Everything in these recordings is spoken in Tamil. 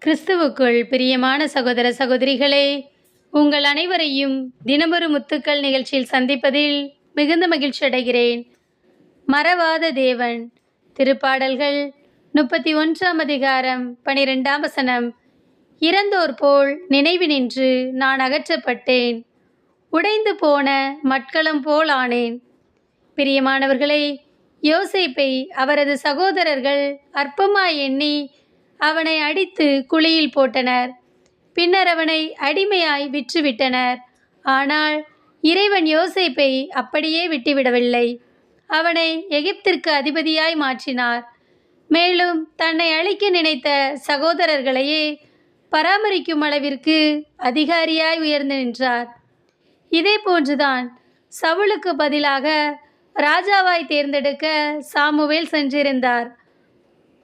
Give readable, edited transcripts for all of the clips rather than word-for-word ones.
கிறிஸ்துவுக்குள் பிரியமான சகோதர சகோதரிகளே, உங்கள் அனைவரையும் தினமொரு முத்துக்கள் நிகழ்ச்சியில் சந்திப்பதில் மிகுந்த மகிழ்ச்சி அடைகிறேன். மறவாத தேவன். திருப்பாடல்கள் 31 அதிகாரம் 12 வசனம். இறந்தோர் போல் நினைவினின்று நான் அகற்றப்பட்டேன், உடைந்து போன மட்கலம் போல் ஆனேன். பிரியமானவர்களே, யோசேப்பை அவரது சகோதரர்கள் அற்பமாய் எண்ணி அவனை அடித்து குழியில் போட்டனர். பின்னர் அவனை அடிமையாய் விற்றுவிட்டனர். ஆனால் இறைவன் யோசேப்பை அப்படியே விட்டுவிடவில்லை. அவனை எகிப்திற்கு அதிபதியாய் மாற்றினார். மேலும் தன்னை அழிக்க நினைத்த சகோதரர்களையே பராமரிக்கும் அளவிற்கு அதிகாரியாய் உயர்ந்து நின்றார். இதே போன்றுதான் சவுலுக்கு பதிலாக ராஜாவாய் தேர்ந்தெடுக்க சாமுவேல் சென்றிருந்தார்.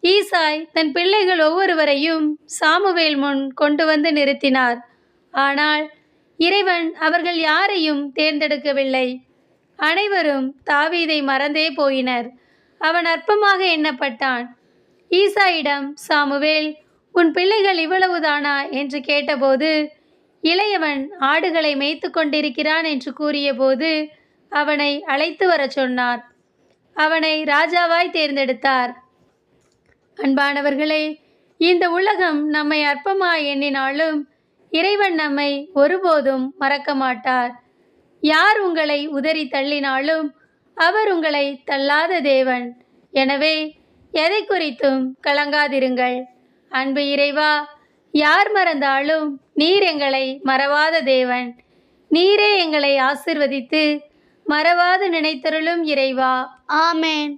ஈசாய் தன் பிள்ளைகள் ஒவ்வொருவரையும் சாமுவேல் முன் கொண்டு வந்து நிறுத்தினார். ஆனால் இறைவன் அவர்கள் யாரையும் தேர்ந்தெடுக்கவில்லை. அனைவரும் தாவீதை மறந்தே போயினர். அவன் அற்பமாக எண்ணப்பட்டான். ஈசாயிடம் சாமுவேல், உன் பிள்ளைகள் இவ்வளவுதானா என்று கேட்டபோது, இளையவன் ஆடுகளை மேய்த்து கொண்டிருக்கிறான் என்று கூறியபோது அவனை அழைத்து வரச் சொன்னார். அவனை ராஜாவாய் தேர்ந்தெடுத்தார். அன்பானவர்களே, இந்த உலகம் நம்மை அற்பமாய் எண்ணினாலும் இறைவன் நம்மை ஒருபோதும் மறக்க மாட்டார். யார் உங்களை உதறி தள்ளினாலும் அவர் உங்களை தள்ளாத தேவன். எனவே எதை குறித்தும் கலங்காதிருங்கள். அன்பு இறைவா, யார் மறந்தாலும் நீர் எங்களை மறவாத தேவன். நீரே எங்களை ஆசிர்வதித்து மறவாது நினைத்தருளும் இறைவா. ஆமேன்.